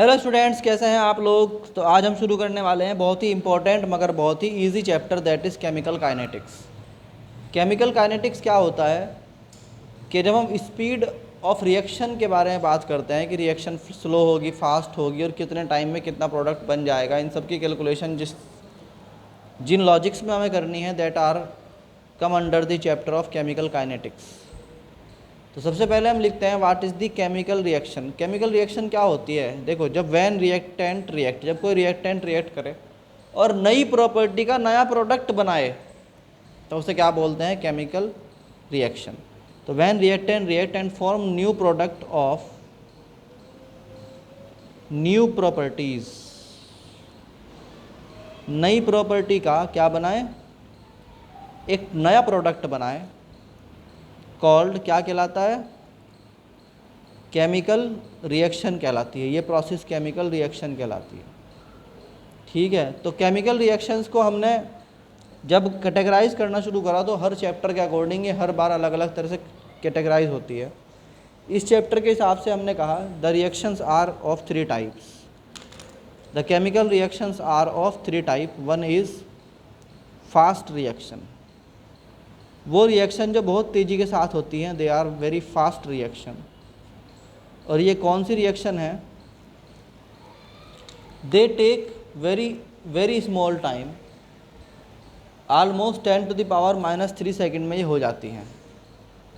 Hello students, कैसे हैं आप लोग। तो आज हम शुरू करने वाले हैं बहुत ही इंपॉर्टेंट मगर बहुत ही easy chapter, that is chemical kinetics. Chemical kinetics क्या होता है कि जब हम स्पीड ऑफ रिएक्शन के बारे में बात करते हैं कि रिएक्शन स्लो होगी, फास्ट होगी और कितने टाइम में कितना प्रोडक्ट बन जाएगा, इन सब की कैलकुलेशन जिन लॉजिक्स में हमें करनी है that are come under the chapter of chemical kinetics. तो सबसे पहले हम लिखते हैं what is the chemical reaction. Chemical reaction क्या होती है। देखो, जब वैन रिएक्टेंट रिएक्ट, जब कोई रिएक्टेंट रिएक्ट करे और नई प्रॉपर्टी का नया प्रोडक्ट बनाए तो उसे क्या बोलते हैं, केमिकल रिएक्शन। तो when reactant react and form new product of new properties, नई प्रॉपर्टी का क्या बनाए, एक नया प्रोडक्ट बनाए, कॉल्ड क्या कहलाता है, केमिकल रिएक्शन कहलाती है। ये प्रोसेस केमिकल रिएक्शन कहलाती है। ठीक है, तो केमिकल रिएक्शंस को हमने जब कैटेगराइज करना शुरू करा तो हर चैप्टर के अकॉर्डिंग ये हर बार अलग अलग तरह से कैटेगराइज होती है। इस चैप्टर के हिसाब से हमने कहा the reactions are of 3 types. The chemical reactions are of 3 type. One is fast reaction, वो रिएक्शन जो बहुत तेज़ी के साथ होती हैं, they are very fast reaction. और ये कौन सी रिएक्शन है, they take very very small time, almost 10⁻³ second में ये हो जाती हैं।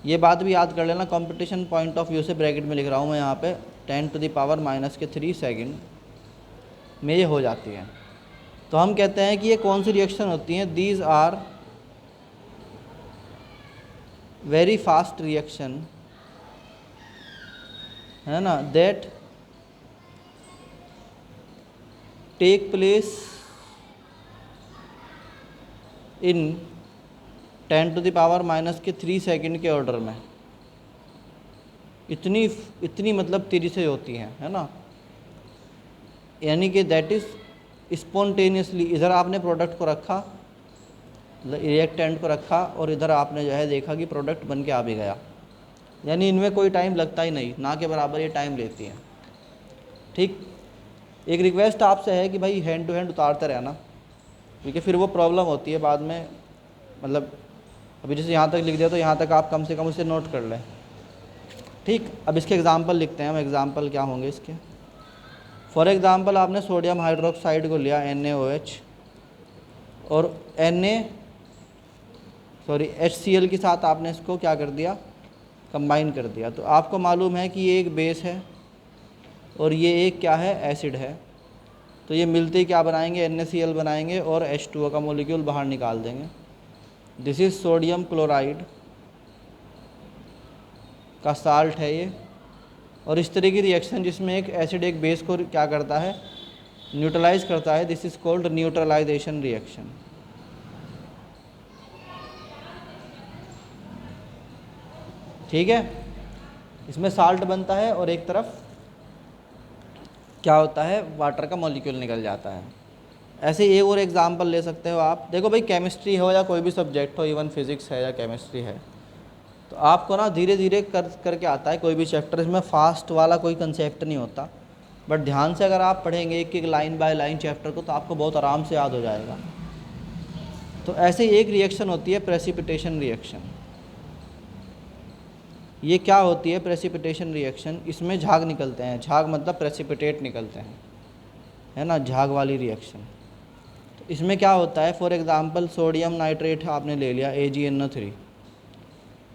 ये बात भी याद कर लेना, कंपटीशन पॉइंट ऑफ व्यू से ब्रैकेट में लिख रहा हूँ मैं यहाँ पे, 10⁻³ सेकेंड में ये हो जाती हैं। तो हम कहते हैं कि ये कौन सी रिएक्शन होती हैं, these are very fast reaction, है ना, that take place in 10⁻³ second के ऑर्डर में। इतनी मतलब तेज़ी से होती हैं, है ना, यानी कि दैट इज़ स्पॉन्टेनियसली। इधर आपने प्रोडक्ट को रखा, रिएक्टेंट को रखा और इधर आपने जो है देखा कि प्रोडक्ट बन के आ भी गया, यानी इनमें कोई टाइम लगता ही नहीं, ना के बराबर ये टाइम लेती हैं। ठीक, एक रिक्वेस्ट आपसे है कि भाई हैंड टू हैंड उतारते रहना, क्योंकि फिर वो प्रॉब्लम होती है बाद में। मतलब अभी जैसे यहाँ तक लिख दिया तो यहाँ तक आप कम से कम उसे नोट कर लें। ठीक, अब इसके एग्जांपल लिखते हैं हम। एग्जांपल क्या होंगे इसके। फॉर एग्जांपल आपने सोडियम हाइड्रोक्साइड को लिया NaOH और HCl के साथ आपने इसको क्या कर दिया, कंबाइन कर दिया। तो आपको मालूम है कि ये एक बेस है और ये एक क्या है, एसिड है। तो ये मिलते ही क्या बनाएंगे, NaCl बनाएंगे और H2O का मॉलिक्यूल बाहर निकाल देंगे। दिस इज़ सोडियम क्लोराइड का साल्ट है ये। और इस तरह की रिएक्शन जिसमें एक एसिड एक बेस को क्या करता है, न्यूट्रलाइज करता है, this is called neutralisation reaction. ठीक है, इसमें साल्ट बनता है और एक तरफ क्या होता है, वाटर का मॉलिक्यूल निकल जाता है। ऐसे एक और एग्जांपल ले सकते हो आप। देखो भाई, केमिस्ट्री हो या कोई भी सब्जेक्ट हो, इवन फिज़िक्स है या केमिस्ट्री है, तो आपको ना धीरे धीरे करके आता है कोई भी चैप्टर। इसमें फास्ट वाला कोई कंसेप्ट नहीं होता, बट ध्यान से अगर आप पढ़ेंगे एक एक लाइन बाय लाइन चैप्टर को तो आपको बहुत आराम से याद हो जाएगा। तो ऐसे एक रिएक्शन होती है प्रेसिपिटेशन रिएक्शन। ये क्या होती है प्रेसिपिटेशन रिएक्शन, इसमें झाग निकलते हैं। झाग मतलब प्रेसिपिटेट निकलते हैं, है ना, झाग वाली रिएक्शन। तो इसमें क्या होता है, फॉर एग्जांपल सोडियम नाइट्रेट आपने ले लिया AgNO3,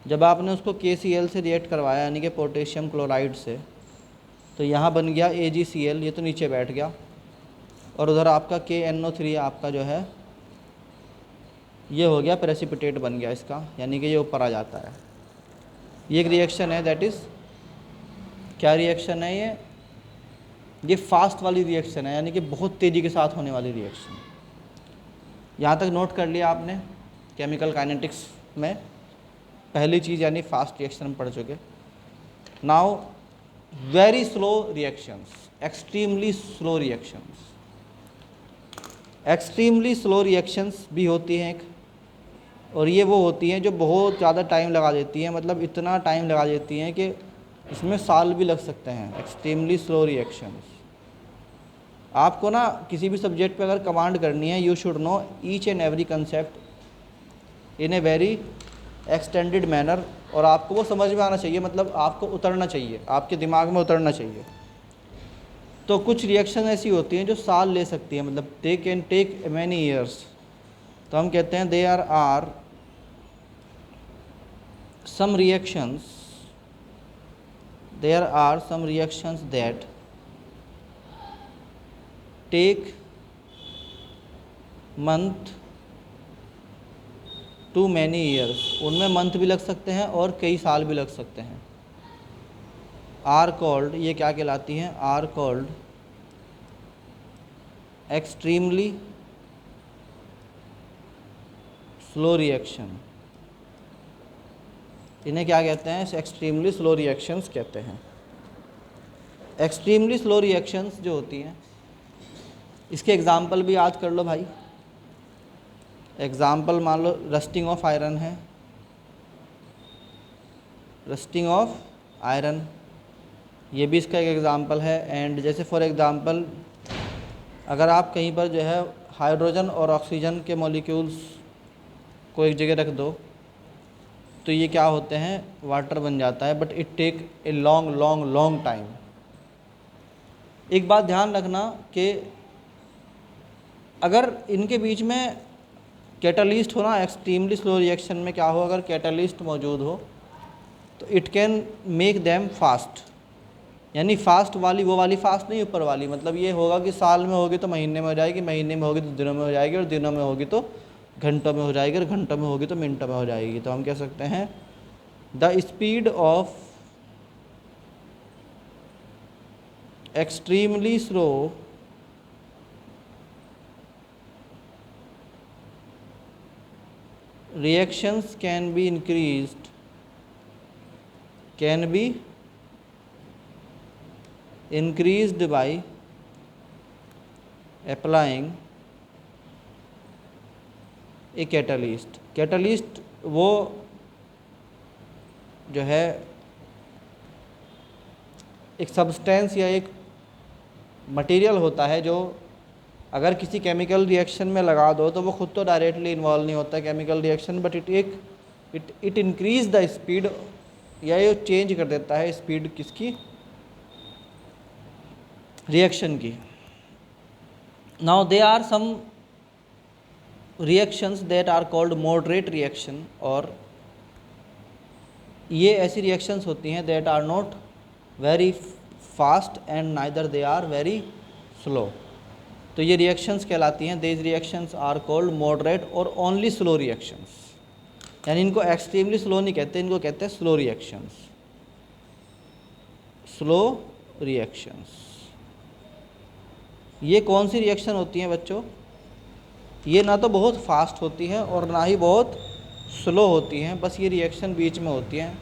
जब आपने उसको KCl से रिएक्ट करवाया यानी कि पोटेशियम क्लोराइड से, तो यहाँ बन गया AgCl, ये तो नीचे बैठ गया, और उधर आपका KNO3 आपका जो है ये हो गया प्रेसिपिटेट बन गया इसका, यानी कि ये ऊपर आ जाता है। ये एक रिएक्शन है, दैट इज़ क्या रिएक्शन है ये फास्ट वाली रिएक्शन है, यानी कि बहुत तेज़ी के साथ होने वाली रिएक्शन। यहाँ तक नोट कर लिया आपने। केमिकल काइनेटिक्स में पहली चीज़ यानी फास्ट रिएक्शन हम पढ़ चुके। Now very slow reactions, extremely slow reactions. Extremely slow reactions भी होती हैं एक, और ये वो होती हैं जो बहुत ज़्यादा टाइम लगा देती हैं, मतलब इतना टाइम लगा देती हैं कि इसमें साल भी लग सकते हैं। एक्सट्रीमली स्लो रिएक्शंस, आपको ना किसी भी सब्जेक्ट पे अगर कमांड करनी है, you should know each and every concept in a very extended manner, और आपको वो समझ में आना चाहिए, मतलब आपको उतरना चाहिए, आपके दिमाग में उतरना चाहिए। तो कुछ रिएक्शन ऐसी होती हैं जो साल ले सकती हैं, मतलब they can take many years. तो हम कहते हैं there are some reactions that take month to many years, उनमें मंथ भी लग सकते हैं और कई साल भी लग सकते हैं। आर कॉल्ड, ये क्या कहलाती हैं, are called extremely slow reaction. इन्हें क्या कहते हैं, एक्सट्रीमली स्लो रिएक्शंस कहते हैं। एक्सट्रीमली स्लो रिएक्शंस जो होती हैं, इसके एग्जाम्पल भी याद कर लो भाई। एग्ज़ाम्पल मान लो रस्टिंग ऑफ आयरन है, रस्टिंग ऑफ आयरन, ये भी इसका एक एग्ज़ाम्पल है। एंड जैसे फॉर एग्ज़ाम्पल अगर आप कहीं पर जो है हाइड्रोजन और ऑक्सीजन के मॉलिक्यूल्स को एक जगह रख दो तो ये क्या होते हैं, वाटर बन जाता है, but it take a long long long time. एक बात ध्यान रखना कि अगर इनके बीच में कैटलिस्ट हो ना, एक्सट्रीमली स्लो रिएक्शन में क्या हो, अगर कैटलिस्ट मौजूद हो तो it can make them fast, यानी फास्ट वाली वो वाली फास्ट नहीं, ऊपर वाली, मतलब ये होगा कि साल में होगी तो महीने में हो जाएगी, महीने में होगी तो दिनों में हो जाएगी, और दिनों में होगी तो घंटों में हो जाएगी, और घंटों में होगी तो मिनटों में हो जाएगी। तो हम कह सकते हैं the speed of extremely slow reactions can be increased by applying a catalyst। Catalyst वो जो है एक सब्सटेंस या एक मटेरियल होता है जो अगर किसी केमिकल रिएक्शन में लगा दो तो वो खुद तो डायरेक्टली इन्वॉल्व नहीं होता है chemical reaction, but it increase the speed, या ये चेंज कर देता है स्पीड किसकी, रिएक्शन की। Now they are some reactions that are called moderate reaction, और ये ऐसी रिएक्शंस होती हैं that are not very fast and neither they are very slow. तो ये रिएक्शंस कहलाती हैं, these reactions are called moderate और ओनली स्लो रिएक्शंस, यानी इनको एक्सट्रीमली स्लो नहीं कहते, इनको कहते हैं स्लो रिएक्शंस। स्लो रिएक्शंस ये कौन सी रिएक्शन होती हैं बच्चों, ये ना तो बहुत फास्ट होती हैं और ना ही बहुत स्लो होती हैं, बस ये रिएक्शन बीच में होती हैं।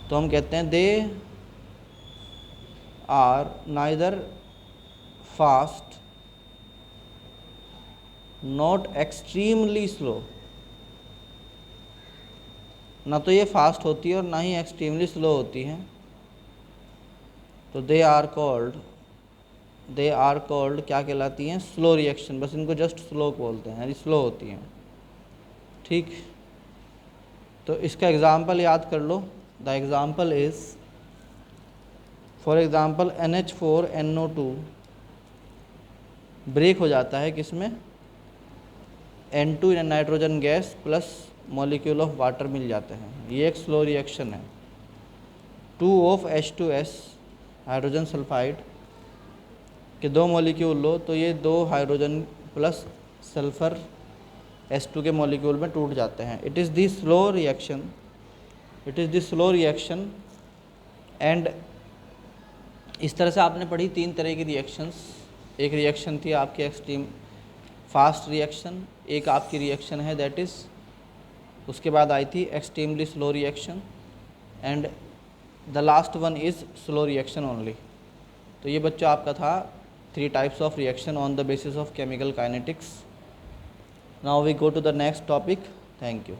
तो हम कहते हैं they are neither fast not extremely slow, ना तो ये फास्ट होती है और ना ही एक्सट्रीमली स्लो होती हैं। तो दे आर कॉल्ड क्या कहलाती हैं, स्लो रिएक्शन, बस इनको जस्ट स्लो बोलते हैं, यानी स्लो होती हैं। ठीक, तो इसका एग्ज़ाम्पल याद कर लो। The example is for example NH4NO2 break हो जाता है किसमें, N2 nitrogen gas plus molecule of water मिल जाते हैं, ये एक स्लो रिएक्शन है। 2 ऑफ H2S हाइड्रोजन सल्फाइड के 2 मॉलिक्यूल लो तो ये 2 हाइड्रोजन प्लस सल्फ़र H2 के मॉलिक्यूल में टूट जाते हैं। It is the slow reaction, and इस तरह से आपने पढ़ी 3 तरह की रिएक्शंस। एक रिएक्शन थी आपकी एक्सट्रीम फास्ट रिएक्शन, एक आपकी रिएक्शन है दैट इज़, उसके बाद आई थी extremely slow reaction, and the last one is slow reaction only. तो ये बच्चों आपका था 3 types of reaction on the basis of chemical kinetics. Now we go to the next topic. Thank you.